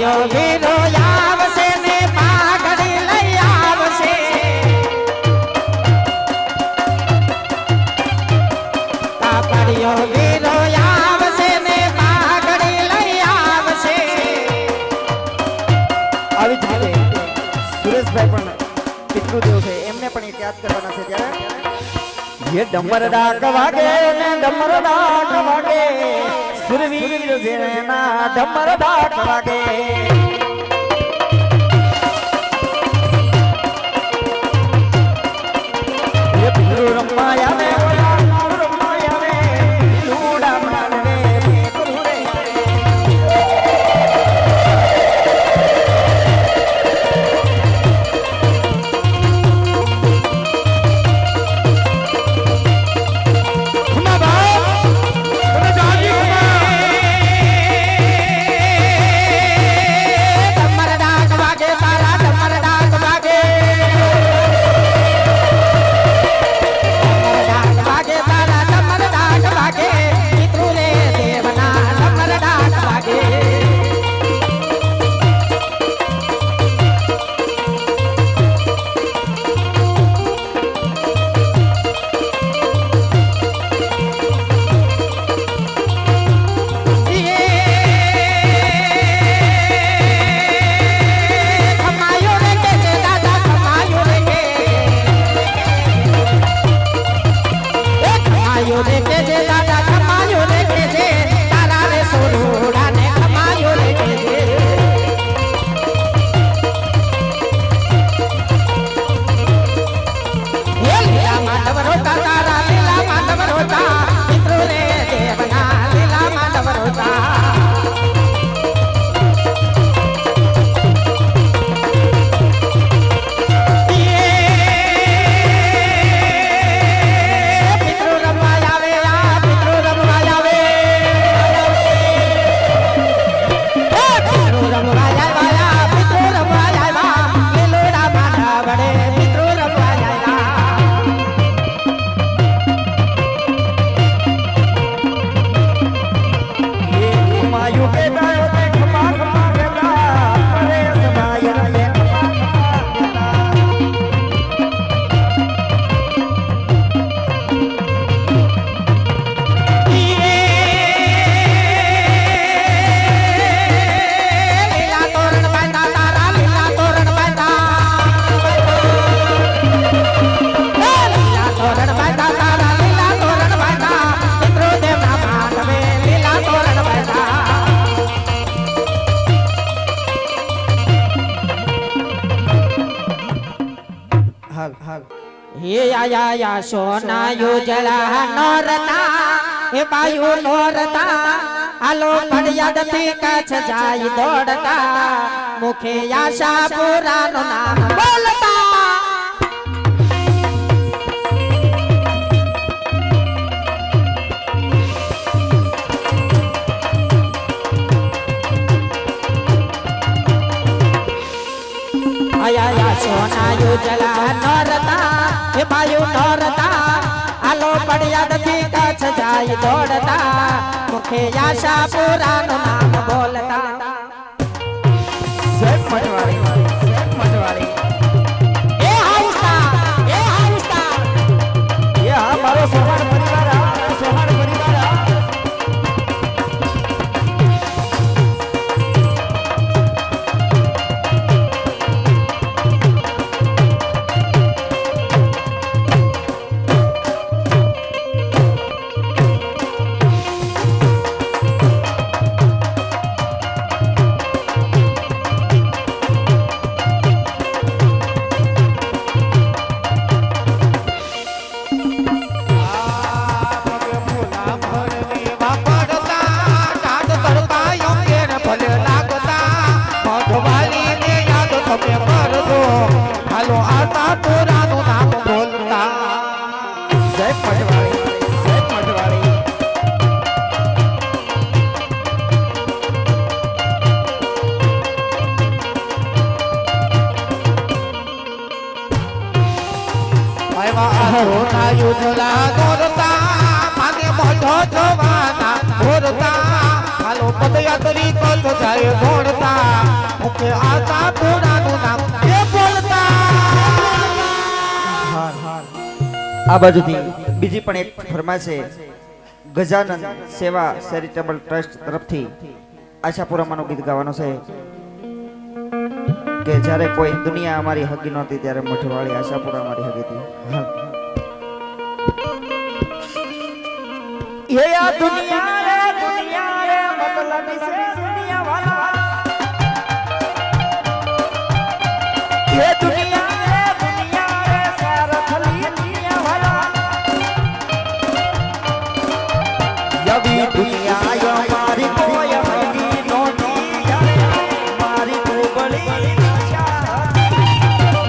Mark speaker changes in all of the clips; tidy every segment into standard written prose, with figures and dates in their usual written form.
Speaker 1: પાડ્યો વીરો આવશે ને પાઘડી લઈ આવશે પાડ્યો વીરો આવશે ને પાઘડી લઈ આવશે
Speaker 2: આવી જ રીતે સુરેશભાઈ પણ પિતૃદેવ છે એમને પણ એક યાદ કરવાના છે ત્યારે ये डमर डाक वागे ने डमर डाक वागे सुरवीर जेना डमर डाक वागे ये पितृ रमाया में रमाया में लूड़ा मारने पितृ
Speaker 1: हे आया सोना युजला नोरता हे बायु नोरता आलो फरियाद थी कछ जाई दौड़ता मुखे आशा पूरा नो नाम बोलता आया सोना युजला नोरता हे बायु नोरता आलो फरियाद थी कछ जाई दौड़ता मुखे आशा पूरा नो नाम बोलता
Speaker 2: सेठ मटवाड़ी
Speaker 1: ए हाउसा
Speaker 2: ये हमारो सोहान परिवार
Speaker 1: યુધલા દોરતા માને મોઢો જોવાના દોરતા હાલો પદયાત્રી કચ્છ જાય દોડતા મુખે આશાપુરાનું નામ એ બોલતા
Speaker 2: આ બાજુથી બીજી પણ એક ફરમાઈશ છે ગજાનંદ સેવા ચેરિટેબલ ટ્રસ્ટ તરફથી આશાપુરામાંનું ગીત ગાવાનું છે કે જ્યારે કોઈ દુનિયા અમારી હગી નહોતી ત્યારે મઠવાળી આશાપુરા અમારી હગી હતી ये या दुनिया रे मतलब से दुनिया वाला ये दुनिया रे सारा खली दुनिया वाला यही दुनिया यो हमारी कोई हगी नोटी हमारी तो बड़ी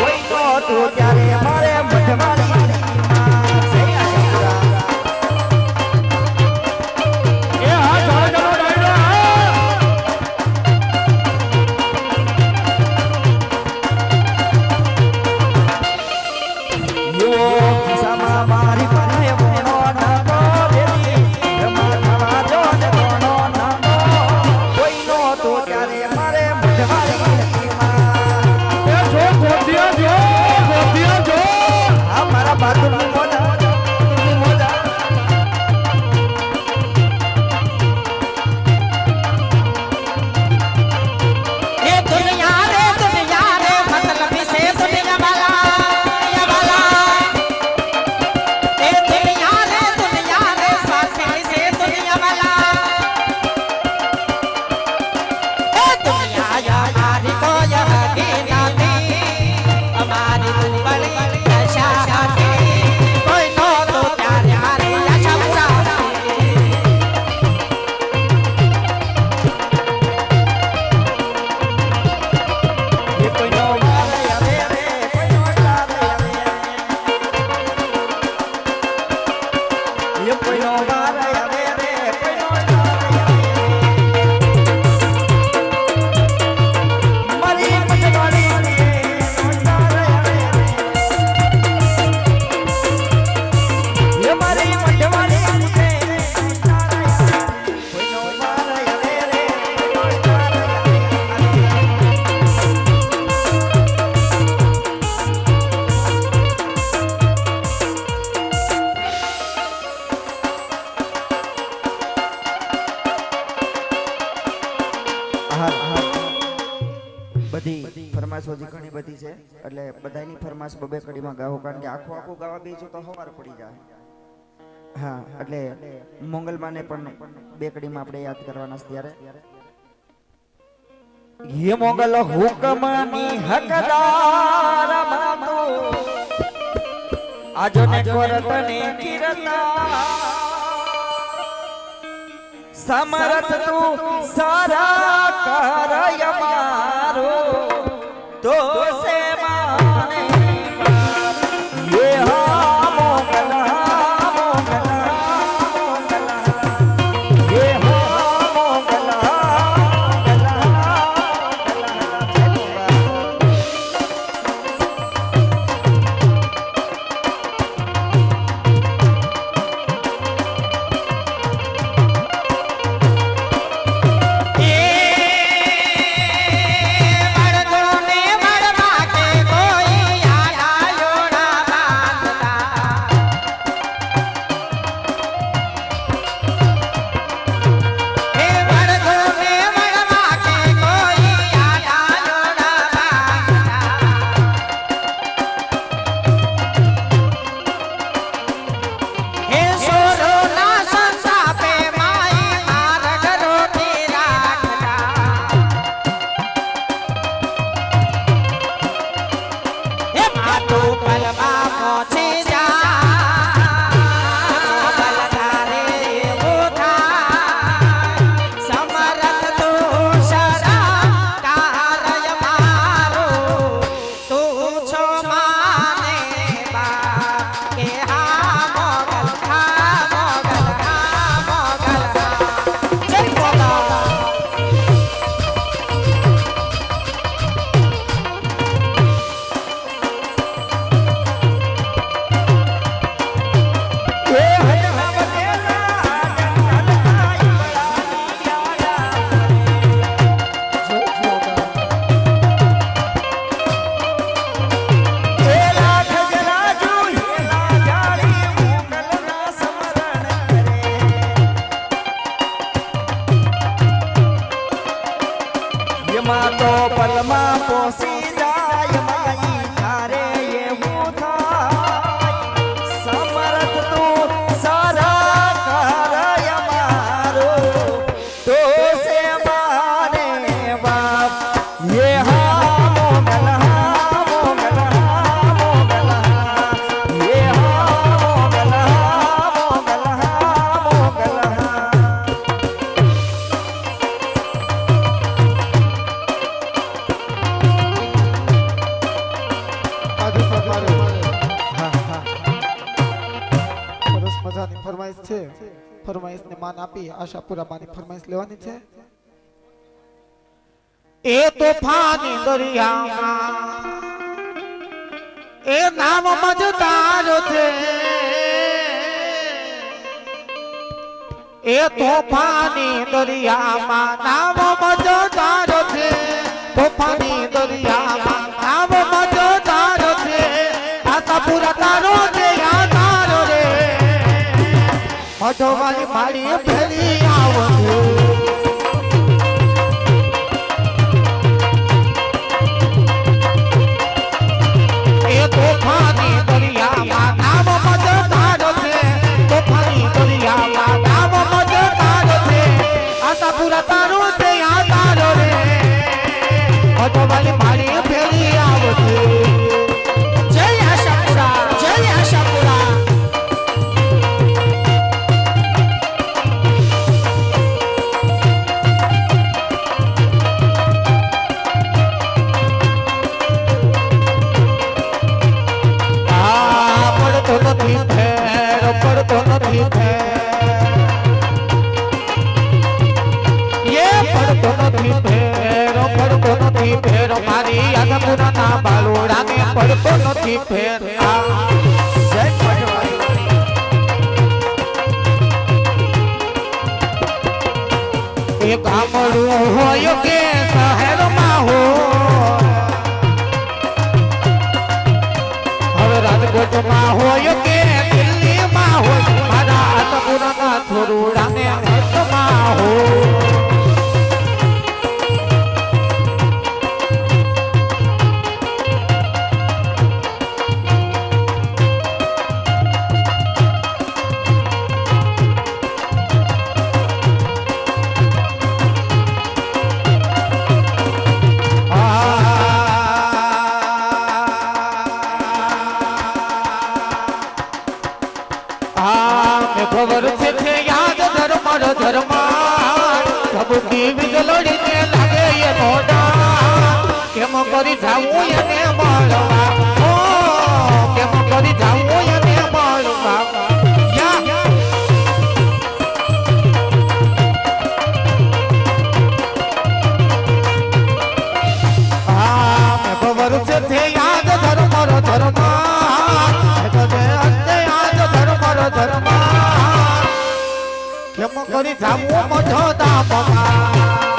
Speaker 2: कोई तो तू त्यारे मारे मठवाली બધી ફરમાઈશો જે ઘણી બધી છે એટલે બધાની ફરમાઈશ બબે કડીમાં ગાવો કારણ કે આખું ગાવા બેસો તો હવાર પડી જાય હા એટલે મોંગલમાને પણ બે કડીમાં આપણે યાદ કરવાના છે ત્યારે ये मोगल हुकमानी हकदार मानो आजो ने कोरतने किरता समरथ तू सारा करय मारो तो से माने ये हा मोगल ये हा मोगल એમાં તો પલમાં પોસી જાય માઈ તારે એવું થાય સમર્થ તું સારા કર અમારો તો સે મારે બાપ યે હા મોગલ હા મોગલ હા મોગલ હા યે હા મોગલ હા મોગલ હા મોગલ હા
Speaker 3: આજુ તમારે હા હા સરસ મજાની ફરમાઈશ છે ફરમાઈશને માન આપી આશાપુરા માની ફરમાઈશ લેવાની છે એ તોફાની દરિયામાં એ નામ મજદાર છે એ તોફાની દરિયામાં નામ મજદાર છે તોફાની દરિયામાં નામ મજદાર છે આશાપુરા તારો છે આ તારો રે મઢવાની મારી ભેલી આવજો એ તોફાની દરિયામાં નામ મજદાર છે તોફાની દરિયામાં નામ મજદાર છે આશાપુરા તારો છે આ તારો રે મઢવાની મારી ભેલી આવજો
Speaker 1: જય આશાપુરા જય આશાપુરા
Speaker 3: પડતો નથી ફેર પડતો નથી ફેર એ પડતો નથી ફેર મારી આશાપુરાના બાલોડાને પડતો નથી ફેર
Speaker 2: જય પટવાળી
Speaker 3: એ ગામડું હોય કે શહેરમાં હોય હવે રાજકોટમાં હોય કે દિલ્હીમાં હોય મારા આશાપુરાના થોરુડાને હટમાં હોય ખબર છે યાદ ધર્મર ધર્માન સબકી વીજળીને લાગે એ મોઢા કેમ કરી જાવું એને મળવા ઓ કેમ કરી જાવું એને મળવા ખબર છે યાદ ધર્મર ધર્માન યાદ ધર્મર ધર્માન કેમ કરી જાવું મજો દામમાં